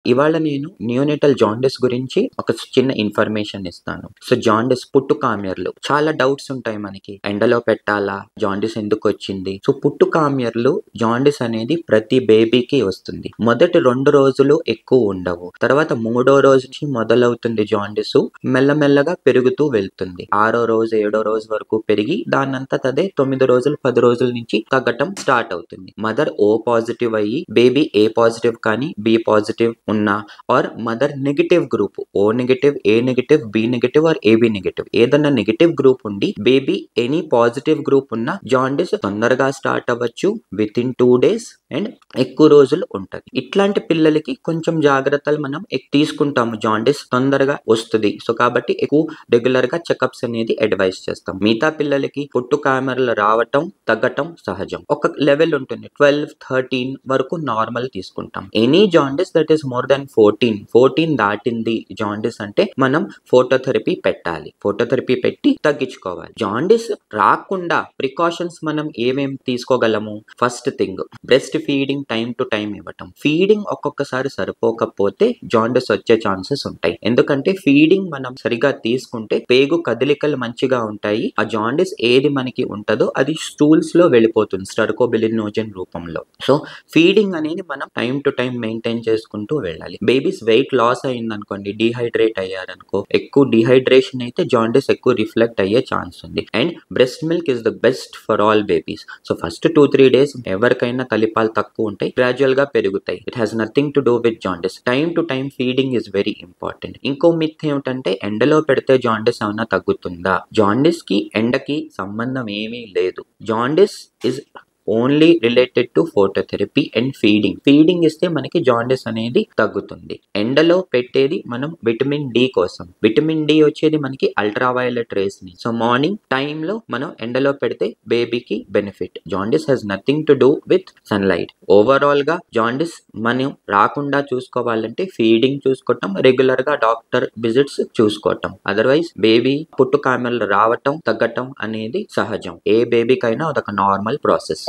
ఇవాళ నేను neonatal jaundice గురించి ఒక చిన్న ఇన్ఫర్మేషన్ ఇస్తాను. సో జాండిస్ పుట్టు కామెర్లు చాలా డౌట్స్ ఉంటాయి మనకి. ఎండలో పెట్టాలా? జాండిస్ ఎందుకు వచ్చింది? సో పుట్టు కామెర్లు జాండిస్ అనేది ప్రతి బేబీకి వస్తుంది. మొదటి 2 రోజులు ఎక్కువ ఉండవు. తర్వాత 3వ రోజు నుంచి మొదలవుతుంది జాండిస్. మెల్లమెల్లగా పెరుగుతూ వెళ్తుంది. 6వ రోజు 7వ రోజు వరకు పెరిగి దానంతట అదే 9 రోజులు 10 రోజుల నుంచి తగ్గటం స్టార్ట్ అవుతుంది. మదర్ ఓ పాజిటివ్ అయ్యి బేబీ ఏ పాజిటివ్ కానీ బి పాజిటివ్ ఉన్నా or mother negative group O negative A negative B negative or AB negative ఏదన్నా నెగటివ్ గ్రూప్ ఉండి బేబీ ఎనీ పాజిటివ్ గ్రూప్ ఉన్న జాండిస్ తొందరగా స్టార్ట్ అవ్వచ్చు విత్ ఇన్ 2 days అండ్ ఎక్కువ రోజులు ఉంటది. ఇట్లాంటి పిల్లలకి కొంచెం జాగ్రత్తలు మనం తీసుకుంటాము. జాండిస్ తొందరగా వస్తుంది. సో కాబట్టి ఎక్కువ రెగ్యులర్ గా చెకప్స్ అనేది అడ్వైస్ చేస్తాం. మిగతా పిల్లలకి పుట్టు కామెరలు రావటం తగ్గటం సహజం. ఒక లెవెల్ ఉంటుంది 12-13 వరకు నార్మల్ తీసుకుంటాం. Any jaundice that is more than 14 దాటింది జాండిస్ అంటే మనం ఫోటోథెరపీ పెట్టాలి. ఫోటోథెరపీ పెట్టి తగ్గించుకోవాలి. జాండిస్ రాకుండా ప్రికాషన్స్ మనం ఏమేమి తీసుకోగలము? First thing breast feeding time to time ఇవ్వటం. ఫీడింగ్ ఒక్కొక్కసారి సరిపోకపోతే జాండిస్ వచ్చే ఛాన్సెస్ ఉంటాయి. ఎందుకంటే ఫీడింగ్ మనం సరిగా తీసుకుంటే పేగు కదలికలు మంచిగా ఉంటాయి. ఆ జాండిస్ ఏది మనకి ఉంటుందో అది స్టూల్స్ లో వెళ్ళిపోతుంది స్టర్కోబిలినోజన్ రూపంలో. సో ఫీడింగ్ అనేది మనం టైం టు టైం మెయింటైన్ చేసుకుంటూ వెళ్ళాలి. బేబీస్ వెయిట్ లాస్ అయింది అనుకోండి, డిహైడ్రేట్ అయ్యారనుకో, ఎక్కువ డిహైడ్రేషన్ అయితే జాండిస్ ఎక్కువ రిఫ్లెక్ట్ అయ్యే ఛాన్స్ ఉంది. And breast milk is the best for all babies. So first 2-3 days ఎవరికైనా తల్లిపాలు తక్కువ ఉంటాయి, గ్రాడ్యువల్ గా పెరుగుతాయి. It has nothing to do with jaundice. Time to time feeding is very important. ఇంకో మిత్ ఏమిటంటే ఎండలో పెడితే జాండిస్ ఏమైనా తగ్గుతుందా? జాండిస్ కి ఎండకి సంబంధం ఏమీ లేదు. Jaundice is only related to phototherapy and feeding. Feeding ఇస్తే మనకి జాండిస్ అనేది తగ్గుతుంది. ఎండలో పెట్టేది మనం విటమిన్ డి కోసం. విటమిన్ డి వచ్చేది మనకి అల్ట్రావైలెట్ రేస్ ని. సో మార్నింగ్ టైంలో మనం ఎండలో పెడితే బేబీకి benefit. Jaundice has nothing to do with sunlight. Overall గా జాండిస్ మనం రాకుండా చూసుకోవాలంటే ఫీడింగ్ చూసుకోవటం, రెగ్యులర్ గా డాక్టర్ విజిట్స్ చూసుకోవటం. అదర్వైజ్ బేబీ పుట్టు కామెర్లు రావటం తగ్గటం అనేది సహజం. ఏ బేబీకైనా అదొక నార్మల్ ప్రాసెస్.